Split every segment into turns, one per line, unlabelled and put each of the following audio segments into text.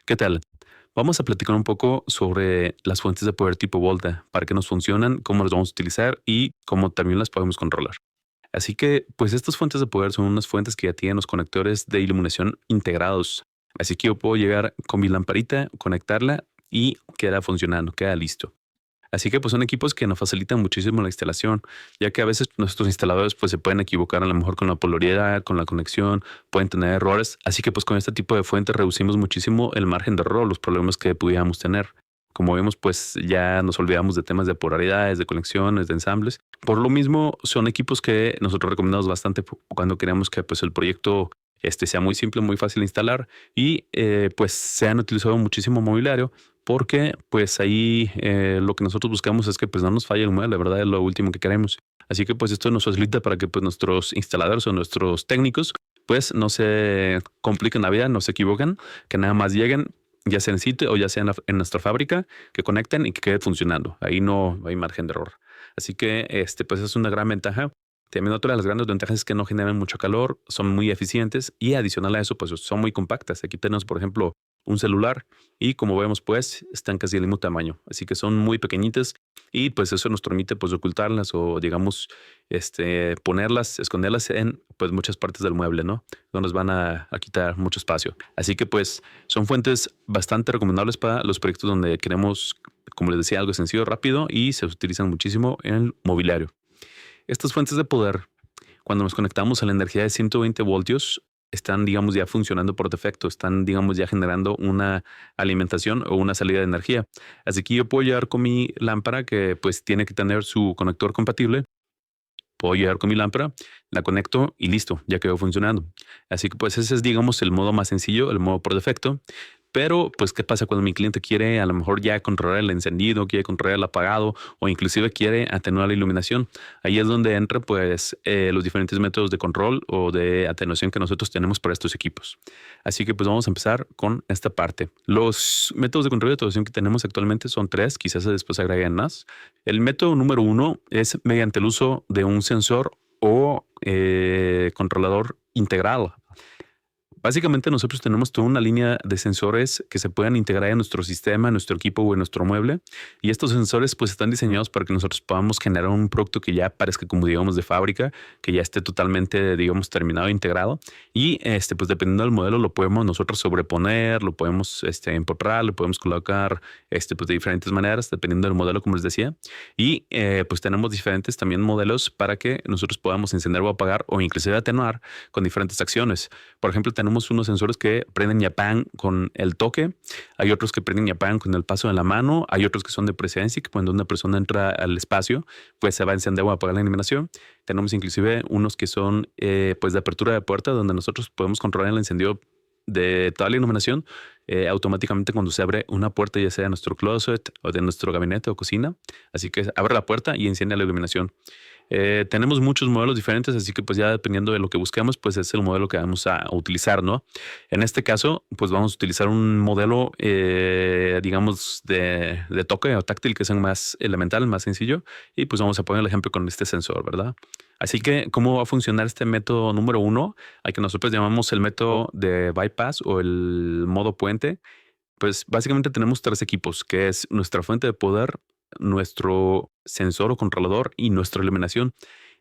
¿Qué tal? Vamos a platicar un poco sobre las fuentes de poder tipo Volta, para qué nos funcionan, cómo las vamos a utilizar y cómo también las podemos controlar. Así que, pues estas fuentes de poder son unas fuentes que ya tienen los conectores de iluminación integrados. Así que yo puedo llegar con mi lamparita, conectarla y queda funcionando, queda listo. Así que pues son equipos que nos facilitan muchísimo la instalación, ya que a veces nuestros instaladores pues se pueden equivocar a lo mejor con la polaridad, con la conexión, pueden tener errores. Así que pues con este tipo de fuentes reducimos muchísimo el margen de error, los problemas que pudiéramos tener. Como vemos, pues ya nos olvidamos de temas de polaridades, de conexiones, de ensambles. Por lo mismo, son equipos que nosotros recomendamos bastante cuando queremos que pues el proyecto sea muy simple, muy fácil de instalar y pues se han utilizado muchísimo mobiliario porque pues ahí lo que nosotros buscamos es que pues no nos falle el mueble, la verdad es lo último que queremos. Así que pues esto nos facilita para que pues nuestros instaladores o nuestros técnicos pues no se compliquen la vida, no se equivoquen, que nada más lleguen ya sea en sitio o ya sea en nuestra fábrica, que conecten y que quede funcionando. Ahí no hay margen de error. Así que pues es una gran ventaja. También otra de las grandes ventajas es que no generan mucho calor, son muy eficientes y adicional a eso, pues son muy compactas. Aquí tenemos, por ejemplo, un celular y como vemos, pues están casi del mismo tamaño. Así que son muy pequeñitas y pues eso nos permite pues ocultarlas o digamos, ponerlas, esconderlas en pues muchas partes del mueble, ¿no? No nos van a quitar mucho espacio. Así que pues son fuentes bastante recomendables para los proyectos donde queremos, como les decía, algo sencillo, rápido y se utilizan muchísimo en el mobiliario. Estas fuentes de poder, cuando nos conectamos a la energía de 120 voltios, están, digamos, ya funcionando por defecto, están, digamos, ya generando una alimentación o una salida de energía. Así que yo puedo llegar con mi lámpara que pues tiene que tener su conector compatible. Puedo llegar con mi lámpara, la conecto y listo, ya quedó funcionando. Así que pues ese es, digamos, el modo más sencillo, el modo por defecto. Pero, pues, ¿qué pasa cuando mi cliente quiere a lo mejor ya controlar el encendido, quiere controlar el apagado o inclusive quiere atenuar la iluminación? Ahí es donde entra, pues, los diferentes métodos de control o de atenuación que nosotros tenemos para estos equipos. Así que, pues, vamos a empezar con esta parte. Los métodos de control y atenuación que tenemos actualmente son tres, quizás después agreguen más. El método número uno es mediante el uso de un sensor o controlador integrado. Básicamente nosotros tenemos toda una línea de sensores que se puedan integrar en nuestro sistema, en nuestro equipo o en nuestro mueble. Y estos sensores pues están diseñados para que nosotros podamos generar un producto que ya parezca como digamos de fábrica, que ya esté totalmente digamos terminado, integrado. Y pues dependiendo del modelo lo podemos nosotros sobreponer, lo podemos empotrar, lo podemos colocar pues de diferentes maneras dependiendo del modelo como les decía. Y pues tenemos diferentes también modelos para que nosotros podamos encender o apagar o inclusive atenuar con diferentes acciones. Por ejemplo, tenemos unos sensores que prenden y apagan con el toque. Hay otros que prenden y apagan con el paso de la mano. Hay otros que son de presencia, que cuando una persona entra al espacio, pues se va a encender o apagar la iluminación. Tenemos inclusive unos que son pues de apertura de puerta, donde nosotros podemos controlar el encendido de toda la iluminación automáticamente cuando se abre una puerta, ya sea de nuestro closet o de nuestro gabinete o cocina. Así que abre la puerta y enciende la iluminación. Tenemos muchos modelos diferentes, así que pues ya dependiendo de lo que busquemos, pues es el modelo que vamos a utilizar, ¿no? En este caso, pues vamos a utilizar un modelo, digamos, de toque o táctil que es el más elemental, el más sencillo, y pues vamos a poner el ejemplo con este sensor, ¿verdad? Así que, ¿cómo va a funcionar este método número uno? Al que nosotros llamamos el método de bypass o el modo puente. Pues básicamente tenemos tres equipos, que es nuestra fuente de poder, nuestro sensor o controlador y nuestra iluminación.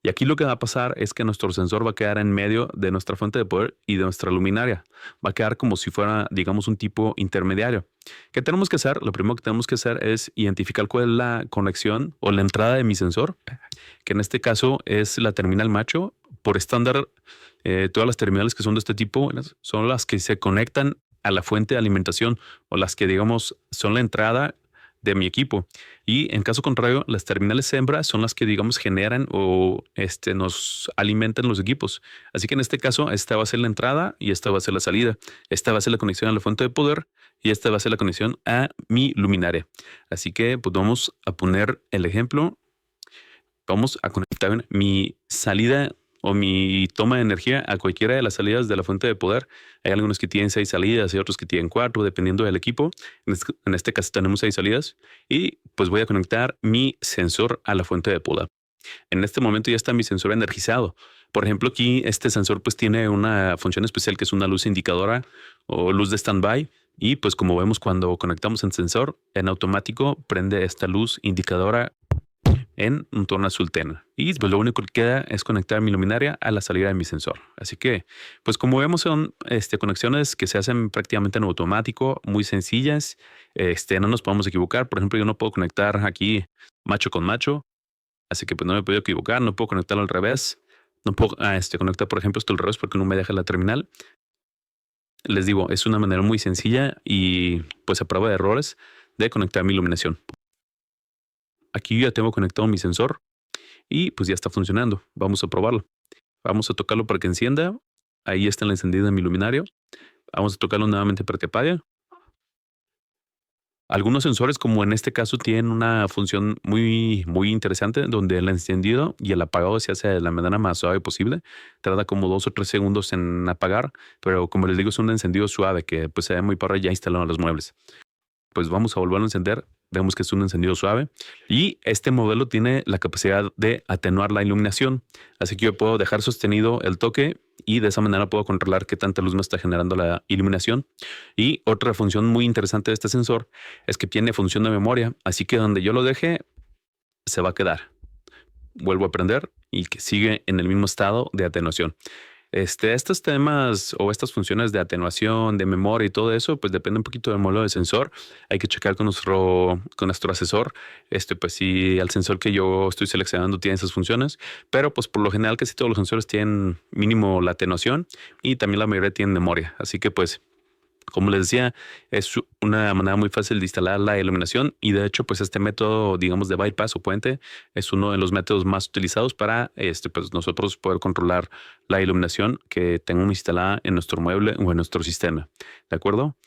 Y aquí lo que va a pasar es que nuestro sensor va a quedar en medio de nuestra fuente de poder y de nuestra luminaria. Va a quedar como si fuera, digamos, un tipo intermediario. ¿Qué tenemos que hacer? Lo primero que tenemos que hacer es identificar cuál es la conexión o la entrada de mi sensor, que en este caso es la terminal macho. Por estándar, todas las terminales que son de este tipo son las que se conectan a la fuente de alimentación o las que digamos son la entrada de mi equipo. Y en caso contrario, las terminales hembra son las que digamos generan o nos alimentan los equipos. Así que en este caso, esta va a ser la entrada y esta va a ser la salida. Esta va a ser la conexión a la fuente de poder y esta va a ser la conexión a mi luminaria. Así que pues vamos a poner el ejemplo. Vamos a conectar mi salida o mi toma de energía a cualquiera de las salidas de la fuente de poder. Hay algunos que tienen 6 salidas y otros que tienen 4, dependiendo del equipo. En este caso tenemos 6 salidas y pues voy a conectar mi sensor a la fuente de poder. En este momento ya está mi sensor energizado. Por ejemplo, aquí este sensor pues tiene una función especial que es una luz indicadora o luz de standby Y pues como vemos cuando conectamos el sensor, en automático prende esta luz indicadora en un tono azul tenue. Y pues lo único que queda es conectar mi luminaria a la salida de mi sensor. Así que, pues como vemos son conexiones que se hacen prácticamente en automático, muy sencillas. No nos podemos equivocar. Por ejemplo, yo no puedo conectar aquí macho con macho. Así que pues no me puedo equivocar. No puedo conectarlo al revés. No puedo conectar, por ejemplo, esto al revés porque no me deja la terminal. Les digo, es una manera muy sencilla y pues a prueba de errores de conectar mi iluminación. Aquí yo ya tengo conectado mi sensor y pues ya está funcionando. Vamos a probarlo. Vamos a tocarlo para que encienda. Ahí está el encendido de mi luminario. Vamos a tocarlo nuevamente para que apague. Algunos sensores, como en este caso, tienen una función muy interesante donde el encendido y el apagado se hace de la manera más suave posible. Tarda como 2 o 3 segundos en apagar, pero como les digo, es un encendido suave que pues se ve muy padre ya instalado en los muebles. Pues vamos a volverlo a encender. Vemos que es un encendido suave y este modelo tiene la capacidad de atenuar la iluminación. Así que yo puedo dejar sostenido el toque y de esa manera puedo controlar qué tanta luz me está generando la iluminación. Y otra función muy interesante de este sensor es que tiene función de memoria. Así que donde yo lo deje, se va a quedar. Vuelvo a prender y que sigue en el mismo estado de atenuación. Estos temas o estas funciones de atenuación, de memoria y todo eso, pues depende un poquito del modelo de sensor. Hay que checar con nuestro asesor, pues si el sensor que yo estoy seleccionando tiene esas funciones, pero pues por lo general casi todos los sensores tienen mínimo la atenuación y también la mayoría tienen memoria. Así que pues, como les decía, es una manera muy fácil de instalar la iluminación y de hecho, pues este método, digamos, de bypass o puente es uno de los métodos más utilizados para pues nosotros poder controlar la iluminación que tengamos instalada en nuestro mueble o en nuestro sistema. ¿De acuerdo?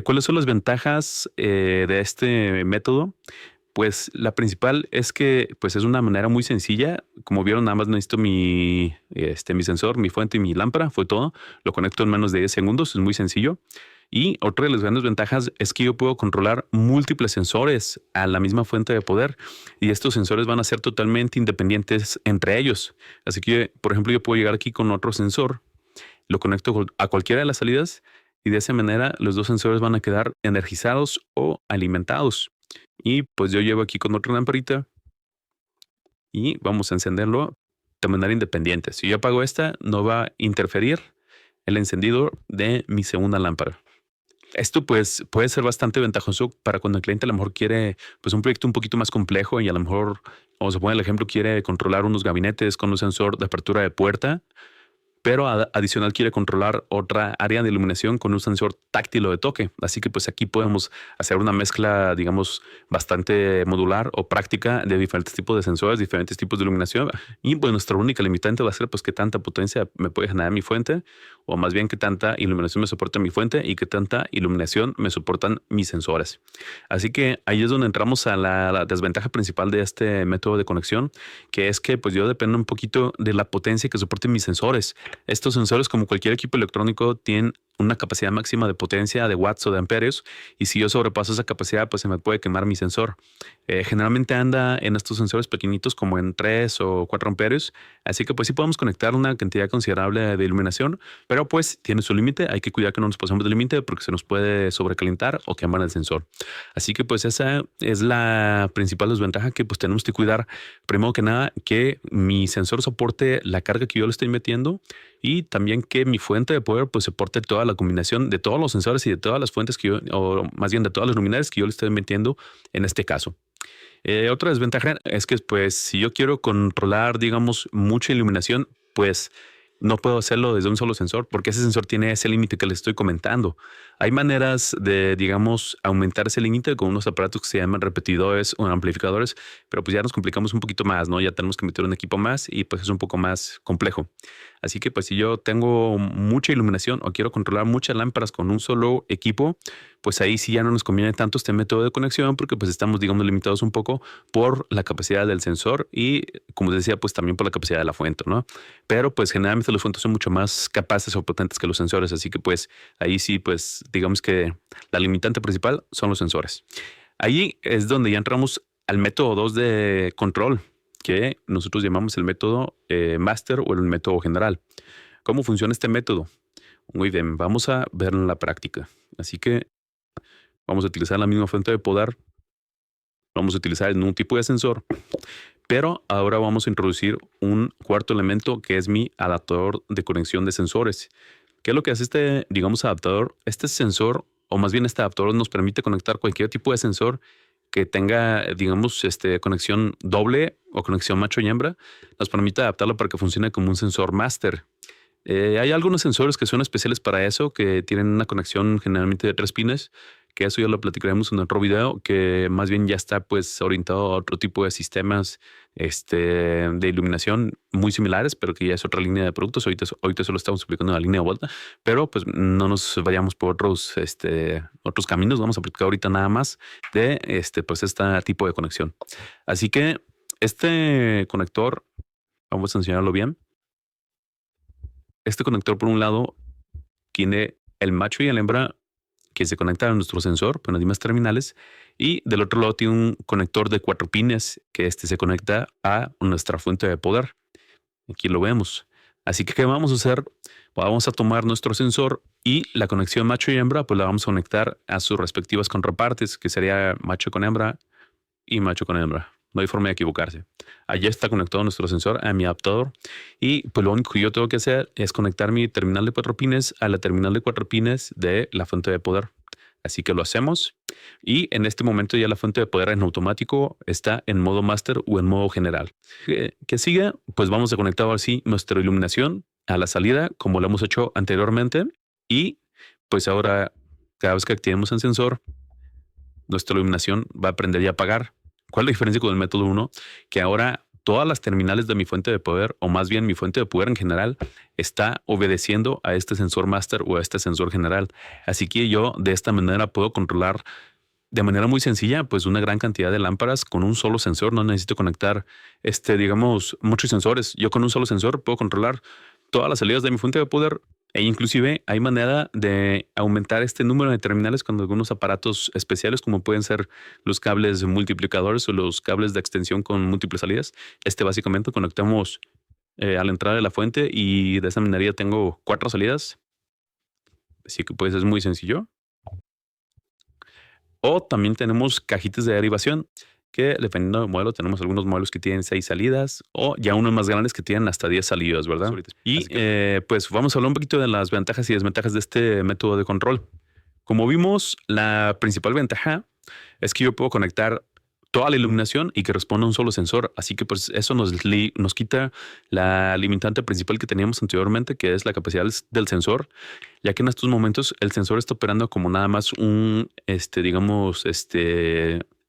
¿Cuáles son las ventajas de este método? Pues la principal es que pues es una manera muy sencilla. Como vieron, nada más necesito mi sensor, mi fuente y mi lámpara. Fue todo. Lo conecto en menos de 10 segundos. Es muy sencillo. Y otra de las grandes ventajas es que yo puedo controlar múltiples sensores a la misma fuente de poder. Y estos sensores van a ser totalmente independientes entre ellos. Así que, por ejemplo, yo puedo llegar aquí con otro sensor. Lo conecto a cualquiera de las salidas. Y de esa manera los dos sensores van a quedar energizados o alimentados. Y pues yo llevo aquí con otra lamparita y vamos a encenderlo de manera independiente. Si yo apago esta, no va a interferir el encendido de mi segunda lámpara. Esto pues puede ser bastante ventajoso para cuando el cliente a lo mejor quiere pues un proyecto un poquito más complejo y a lo mejor, vamos a poner el ejemplo, quiere controlar unos gabinetes con un sensor de apertura de puerta, pero adicional quiere controlar otra área de iluminación con un sensor táctil o de toque. Así que pues aquí podemos hacer una mezcla, digamos, bastante modular o práctica de diferentes tipos de sensores, diferentes tipos de iluminación. Y pues nuestra única limitante va a ser pues qué tanta potencia me puede generar mi fuente, o más bien qué tanta iluminación me soporta mi fuente y qué tanta iluminación me soportan mis sensores. Así que ahí es donde entramos a la desventaja principal de este método de conexión, que es que pues yo dependo un poquito de la potencia que soporten mis sensores. Estos sensores, como cualquier equipo electrónico, tienen una capacidad máxima de potencia de watts o de amperios, y si yo sobrepaso esa capacidad, pues se me puede quemar mi sensor. Generalmente anda en estos sensores pequeñitos como en 3 o 4 amperios, así que pues sí podemos conectar una cantidad considerable de iluminación, pero pues tiene su límite. Hay que cuidar que no nos pasemos del límite porque se nos puede sobrecalentar o quemar el sensor. Así que pues esa es la principal desventaja, que pues tenemos que cuidar primero que nada que mi sensor soporte la carga que yo le estoy metiendo, y también que mi fuente de poder pues soporte toda la combinación de todos los sensores y de todas las fuentes que yo, o más bien de todas las luminarias que yo le estoy metiendo en este caso. Otra desventaja es que pues si yo quiero controlar, digamos, mucha iluminación, pues no puedo hacerlo desde un solo sensor porque ese sensor tiene ese límite que les estoy comentando. Hay maneras de, digamos, aumentar ese límite con unos aparatos que se llaman repetidores o amplificadores, pero pues ya nos complicamos un poquito más, ¿no? Ya tenemos que meter un equipo más y pues es un poco más complejo. Así que pues si yo tengo mucha iluminación o quiero controlar muchas lámparas con un solo equipo, pues ahí sí ya no nos conviene tanto este método de conexión porque pues estamos, digamos, limitados un poco por la capacidad del sensor y, como decía, pues también por la capacidad de la fuente, ¿no? Pero pues generalmente los fuentes son mucho más capaces o potentes que los sensores, así que pues ahí sí, pues digamos que la limitante principal son los sensores. Ahí es donde ya entramos al método 2 de control, que nosotros llamamos el método master o el método general. ¿Cómo funciona este método? Muy bien, vamos a verlo en la práctica. Así que Vamos a utilizar la misma fuente de poder. Vamos a utilizar un tipo de sensor, pero ahora vamos a introducir un cuarto elemento que es mi adaptador de conexión de sensores. ¿Qué es lo que hace este, digamos, adaptador? Este sensor, o más bien este adaptador, nos permite conectar cualquier tipo de sensor que tenga, digamos, conexión doble o conexión macho y hembra. Nos permite adaptarlo para que funcione como un sensor máster. Hay algunos sensores que son especiales para eso, que tienen una conexión generalmente de 3 pines, que eso ya lo platicaremos en otro video, que más bien ya está pues orientado a otro tipo de sistemas de iluminación muy similares, pero que ya es otra línea de productos. Ahorita solo estamos explicando la línea de vuelta, pero pues no nos vayamos por otros caminos. Vamos a aplicar ahorita nada más de pues este tipo de conexión. Así que este conector, vamos a enseñarlo bien. Este conector, por un lado, tiene el macho y el hembra que se conectan a nuestro sensor con las mismas terminales, y del otro lado tiene un conector de 4 pines que se conecta a nuestra fuente de poder. Aquí lo vemos. Así que, ¿qué vamos a hacer? Vamos a tomar nuestro sensor y la conexión macho y hembra, pues la vamos a conectar a sus respectivas contrapartes, que sería macho con hembra y macho con hembra. No hay forma de equivocarse. Allá está conectado nuestro sensor a mi adaptador, y pues lo único que yo tengo que hacer es conectar mi terminal de 4 pines a la terminal de 4 pines de la fuente de poder. Así que lo hacemos, y en este momento ya la fuente de poder en automático está en modo master o en modo general. ¿Qué sigue? Pues vamos a conectar ahora sí nuestra iluminación a la salida, como lo hemos hecho anteriormente, y pues ahora cada vez que activemos el sensor, nuestra iluminación va a prender y apagar. ¿Cuál es la diferencia con el método 1? Que ahora todas las terminales de mi fuente de poder, o más bien mi fuente de poder en general, está obedeciendo a este sensor master o a este sensor general. Así que yo de esta manera puedo controlar de manera muy sencilla pues una gran cantidad de lámparas con un solo sensor. No necesito conectar digamos, muchos sensores. Yo con un solo sensor puedo controlar todas las salidas de mi fuente de poder, e inclusive hay manera de aumentar este número de terminales con algunos aparatos especiales, como pueden ser los cables multiplicadores o los cables de extensión con múltiples salidas. Básicamente conectamos a la entrada de la fuente, y de esa manera ya tengo 4 salidas. Así que pues es muy sencillo. O también tenemos cajitas de derivación, que dependiendo del modelo, tenemos algunos modelos que tienen 6 salidas, o ya unos más grandes que tienen hasta 10 salidas, ¿verdad? Y pues vamos a hablar un poquito de las ventajas y desventajas de este método de control. Como vimos, la principal ventaja es que yo puedo conectar toda la iluminación y que responda a un solo sensor. Así que pues eso nos quita la limitante principal que teníamos anteriormente, que es la capacidad del sensor, ya que en estos momentos el sensor está operando como nada más un, digamos,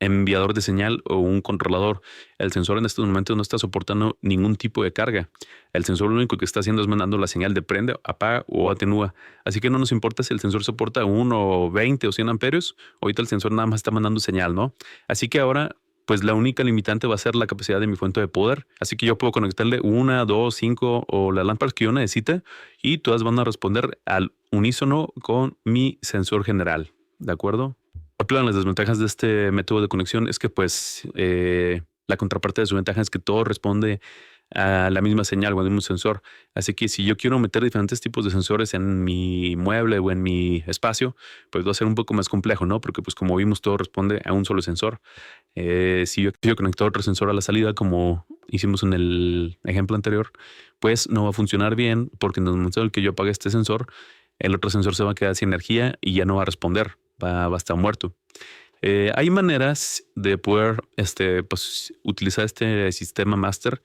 enviador de señal o un controlador. El sensor en estos momentos no está soportando ningún tipo de carga. El sensor lo único que está haciendo es mandando la señal de prende, apaga o atenúa. Así que no nos importa si el sensor soporta 1, 20 o 100 amperios. Ahorita el sensor nada más está mandando señal, ¿no? Así que ahora pues la única limitante va a ser la capacidad de mi fuente de poder. Así que yo puedo conectarle 1, 2, 5 o las lámparas que yo necesite, y todas van a responder al unísono con mi sensor general. ¿De acuerdo? Otra de las desventajas de este método de conexión es que pues la contraparte de su ventaja es que todo responde a la misma señal o al mismo sensor. Así que si yo quiero meter diferentes tipos de sensores en mi mueble o en mi espacio, pues va a ser un poco más complejo, ¿no? Porque pues como vimos, todo responde a un solo sensor. Si yo quiero conectar otro sensor a la salida, como hicimos en el ejemplo anterior, pues no va a funcionar bien, porque en el momento en el que yo apague este sensor, el otro sensor se va a quedar sin energía y ya no va a responder, va a estar muerto. Hay maneras de poder pues, utilizar este sistema master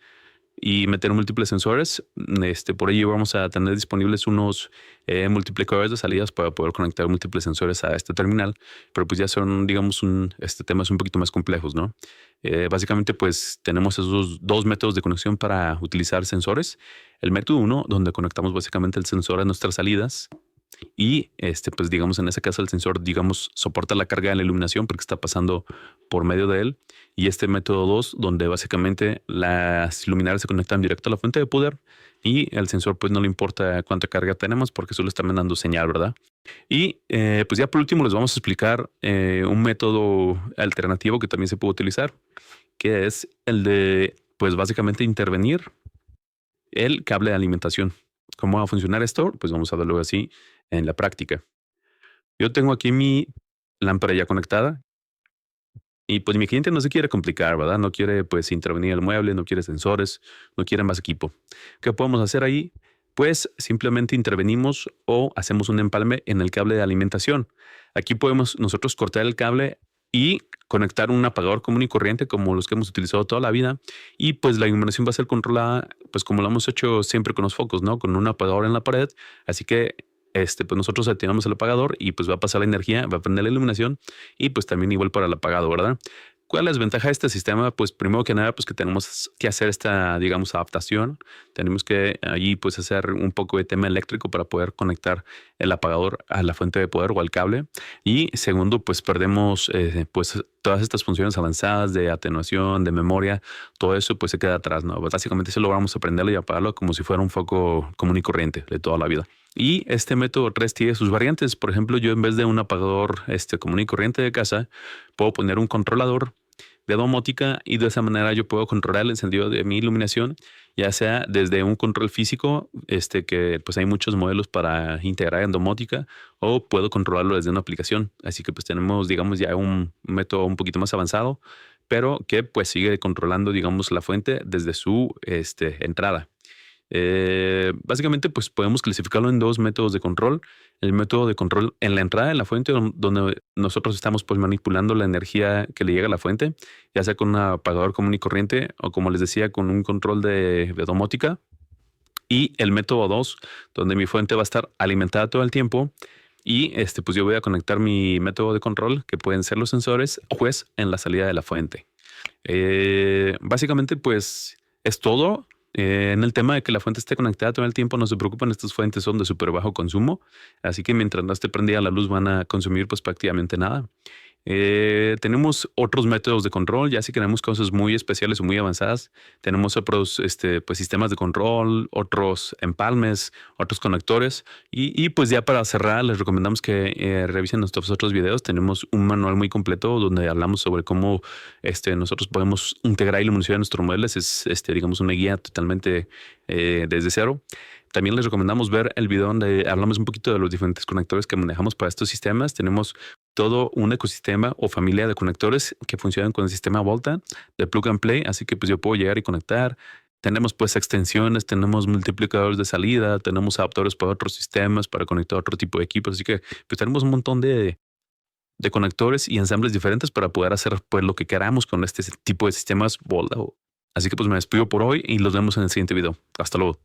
y meter múltiples sensores. Por ello vamos a tener disponibles unos multiplicadores de salidas para poder conectar múltiples sensores a este terminal, pero pues ya son, digamos, temas un poquito más complejos, ¿no? Básicamente pues tenemos esos 2 métodos de conexión para utilizar sensores. El método 1, donde conectamos básicamente el sensor a nuestras salidas, y pues digamos en ese caso el sensor, digamos, soporta la carga de la iluminación porque está pasando por medio de él. Y este método 2, donde básicamente las luminarias se conectan directo a la fuente de poder, y el sensor pues no le importa cuánta carga tenemos porque solo está mandando señal, ¿verdad? Y pues ya por último les vamos a explicar un método alternativo que también se puede utilizar, que es el de pues básicamente intervenir el cable de alimentación. ¿Cómo va a funcionar esto? Pues vamos a verlo así en la práctica. Yo tengo aquí mi lámpara ya conectada. Y pues mi cliente no se quiere complicar, ¿verdad? No quiere pues intervenir el mueble, no quiere sensores, no quiere más equipo. ¿Qué podemos hacer ahí? Pues simplemente intervenimos o hacemos un empalme en el cable de alimentación. Aquí podemos nosotros cortar el cable y conectar un apagador común y corriente como los que hemos utilizado toda la vida, y pues la iluminación va a ser controlada pues como lo hemos hecho siempre con los focos, ¿no? Con un apagador en la pared. Así que pues nosotros activamos el apagador y pues va a pasar la energía, va a prender la iluminación, y pues también igual para el apagado, ¿verdad? ¿Cuál es la desventaja de este sistema? Pues primero que nada, pues que tenemos que hacer esta, digamos, adaptación. Tenemos que allí pues hacer un poco de tema eléctrico para poder conectar el apagador a la fuente de poder o al cable. Y segundo, pues perdemos pues todas estas funciones avanzadas de atenuación, de memoria, todo eso pues se queda atrás, ¿no? Básicamente eso logramos aprenderlo y apagarlo como si fuera un foco común y corriente de toda la vida. Y este método REST tiene sus variantes. Por ejemplo, yo en vez de un apagador común y corriente de casa, puedo poner un controlador de domótica, y de esa manera yo puedo controlar el encendido de mi iluminación, ya sea desde un control físico, que pues hay muchos modelos para integrar en domótica, o puedo controlarlo desde una aplicación. Así que pues tenemos, digamos, ya un método un poquito más avanzado, pero que pues sigue controlando, digamos, la fuente desde su entrada. Básicamente, pues podemos clasificarlo en dos métodos de control. El método de control en la entrada de la fuente, donde nosotros estamos pues manipulando la energía que le llega a la fuente, ya sea con un apagador común y corriente o, como les decía, con un control de domótica. Y el método 2, donde mi fuente va a estar alimentada todo el tiempo, y pues yo voy a conectar mi método de control, que pueden ser los sensores, pues en la salida de la fuente. Básicamente, pues es todo. En el tema de que la fuente esté conectada todo el tiempo, no se preocupen, estas fuentes son de súper bajo consumo, así que mientras no esté prendida la luz van a consumir pues prácticamente nada. Tenemos otros métodos de control, ya si queremos cosas muy especiales o muy avanzadas, tenemos otros pues sistemas de control, otros empalmes, otros conectores, y pues ya para cerrar les recomendamos que revisen nuestros otros videos. Tenemos un manual muy completo donde hablamos sobre cómo nosotros podemos integrar iluminación en nuestros muebles. Es digamos una guía totalmente desde cero. También les recomendamos ver el video donde hablamos un poquito de los diferentes conectores que manejamos para estos sistemas. Tenemos todo un ecosistema o familia de conectores que funcionan con el sistema Volta de Plug and Play. Así que pues yo puedo llegar y conectar. Tenemos pues extensiones, tenemos multiplicadores de salida, tenemos adaptadores para otros sistemas, para conectar a otro tipo de equipos. Así que pues tenemos un montón de conectores y ensambles diferentes para poder hacer pues lo que queramos con este tipo de sistemas Volta. Así que pues me despido por hoy y los vemos en el siguiente video. Hasta luego.